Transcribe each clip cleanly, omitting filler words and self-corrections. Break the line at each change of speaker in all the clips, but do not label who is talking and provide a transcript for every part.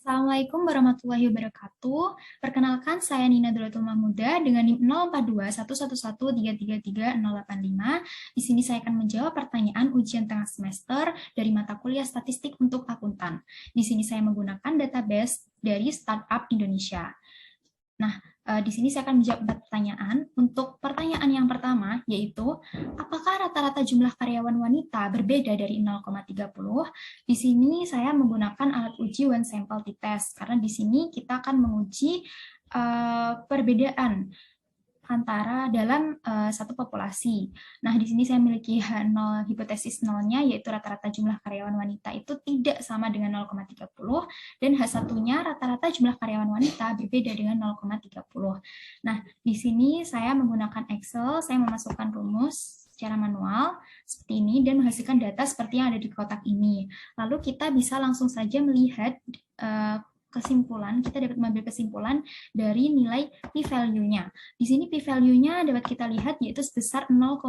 Assalamualaikum warahmatullahi wabarakatuh. Perkenalkan, saya Nina Dolatul Mahmuda dengan NIM 042111333085. Di sini saya akan menjawab pertanyaan ujian tengah semester dari mata kuliah statistik untuk akuntan. Di sini saya menggunakan database dari Startup Indonesia. Nah, di sini saya akan menjawab 4 pertanyaan. Untuk pertanyaan yang pertama, yaitu apakah rata-rata jumlah karyawan wanita berbeda dari 0,30? Di sini saya menggunakan alat uji one sample t-test, karena di sini kita akan menguji perbedaan antara dalam satu populasi. Nah, di sini saya memiliki H0, hipotesis nolnya, yaitu rata-rata jumlah karyawan wanita itu tidak sama dengan 0,30, dan H1-nya rata-rata jumlah karyawan wanita berbeda dengan 0,30. Nah, di sini saya menggunakan Excel, saya memasukkan rumus secara manual seperti ini dan menghasilkan data seperti yang ada di kotak ini. Lalu kita bisa langsung saja melihat kesimpulan, kita dapat mengambil kesimpulan dari nilai p-value-nya. Di sini p-value-nya dapat kita lihat yaitu sebesar 0,00.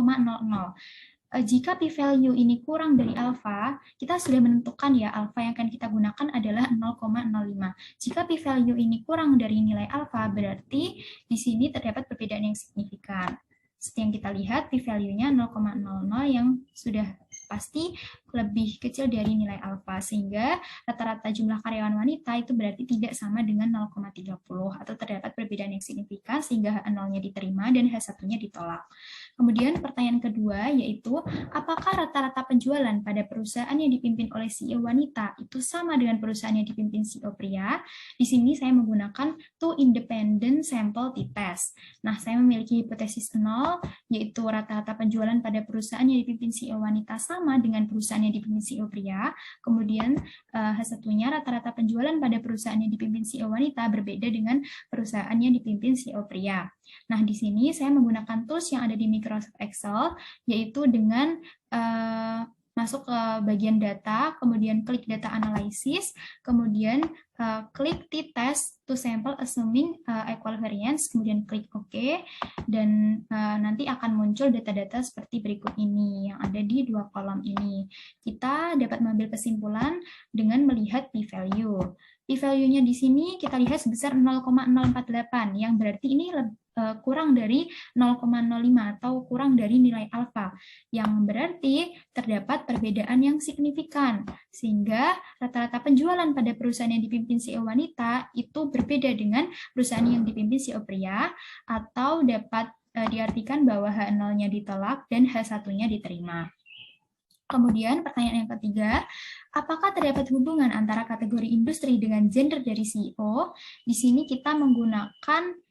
Jika p-value ini kurang dari alfa, kita sudah menentukan ya alfa yang akan kita gunakan adalah 0,05. Jika p-value ini kurang dari nilai alfa, berarti di sini terdapat perbedaan yang signifikan. Seperti yang kita lihat, p-value-nya 0,00 yang sudah pasti lebih kecil dari nilai alfa, sehingga rata-rata jumlah karyawan wanita itu berarti tidak sama dengan 0,30 atau terdapat perbedaan yang signifikan sehingga H0-nya diterima dan H1-nya ditolak. Kemudian pertanyaan kedua yaitu apakah rata-rata penjualan pada perusahaan yang dipimpin oleh CEO wanita itu sama dengan perusahaan yang dipimpin CEO pria? Di sini saya menggunakan two independent sample t-test. Nah, saya memiliki hipotesis 0 yaitu rata-rata penjualan pada perusahaan yang dipimpin CEO wanita sama dengan perusahaan yang dipimpin CEO pria. Kemudian H1-nya rata-rata penjualan pada perusahaan yang dipimpin CEO wanita berbeda dengan perusahaan yang dipimpin CEO pria. Nah, di sini saya menggunakan tools yang ada di Microsoft Excel, yaitu dengan masuk ke bagian data, kemudian klik data analysis, kemudian klik t-test to sample assuming equal variance, kemudian klik OK, dan nanti akan muncul data-data seperti berikut ini yang ada di dua kolom ini. Kita dapat mengambil kesimpulan dengan melihat p-value. P-value-nya di sini kita lihat sebesar 0,048, yang berarti ini kurang dari 0,05 atau kurang dari nilai alfa, yang berarti terdapat perbedaan yang signifikan, sehingga rata-rata penjualan pada perusahaan yang dipimpin CEO wanita itu berbeda dengan perusahaan yang dipimpin CEO pria, atau dapat diartikan bahwa H0-nya ditolak dan H1-nya diterima. Kemudian pertanyaan yang ketiga, apakah terdapat hubungan antara kategori industri dengan gender dari CEO? Di sini kita menggunakan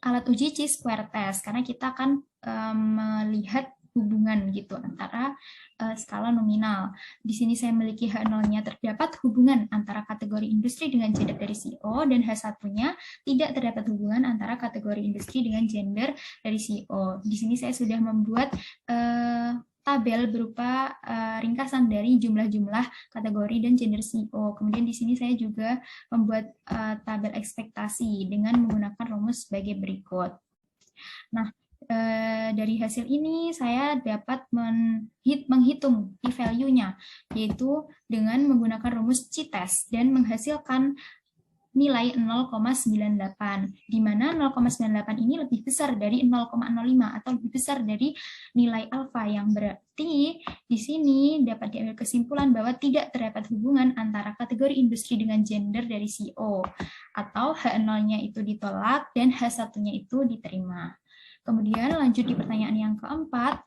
alat uji chi-square test karena kita akan melihat hubungan gitu antara skala nominal. Di sini saya memiliki H0-nya terdapat hubungan antara kategori industri dengan gender dari CEO, dan H1-nya tidak terdapat hubungan antara kategori industri dengan gender dari CEO. Di sini saya sudah membuat tabel berupa ringkasan dari jumlah-jumlah kategori dan gender CEO. Kemudian di sini saya juga membuat tabel ekspektasi dengan menggunakan rumus sebagai berikut. Nah, dari hasil ini saya dapat menghitung p-value-nya, yaitu dengan menggunakan rumus chi-test dan menghasilkan nilai 0,98, di mana 0,98 ini lebih besar dari 0,05 atau lebih besar dari nilai alfa, yang berarti di sini dapat diambil kesimpulan bahwa tidak terdapat hubungan antara kategori industri dengan gender dari CEO, atau H0-nya itu ditolak dan H1-nya itu diterima. Kemudian lanjut di pertanyaan yang keempat,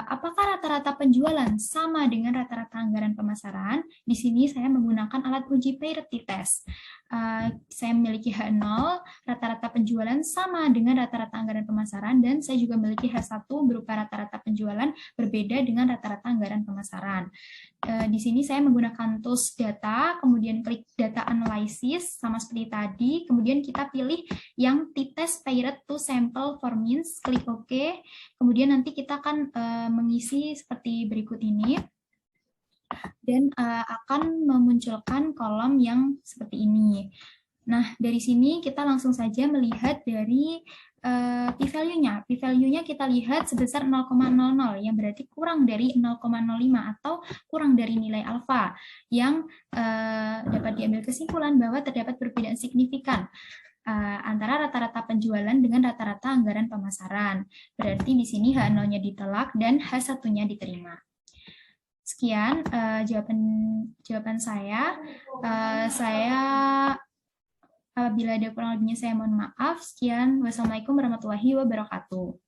apakah rata-rata penjualan sama dengan rata-rata anggaran pemasaran? Di sini saya menggunakan alat uji parity test. Saya memiliki H0, rata-rata penjualan sama dengan rata-rata anggaran pemasaran, dan saya juga memiliki H1 berupa rata-rata penjualan berbeda dengan rata-rata anggaran pemasaran. Di sini saya menggunakan tools data, kemudian klik data analysis sama seperti tadi, kemudian kita pilih yang t-test paired to sample for means, klik OK, kemudian nanti kita akan mengisi seperti berikut ini, dan akan memunculkan kolom yang seperti ini. Nah, dari sini kita langsung saja melihat dari p-value-nya. P-value-nya kita lihat sebesar 0,00, yang berarti kurang dari 0,05 atau kurang dari nilai alfa, yang dapat diambil kesimpulan bahwa terdapat perbedaan signifikan antara rata-rata penjualan dengan rata-rata anggaran pemasaran. Berarti di sini H0-nya ditolak dan H1-nya diterima. Sekian jawaban saya. Apabila ada kurang lebihnya saya mohon maaf. Sekian. Wassalamualaikum warahmatullahi wabarakatuh.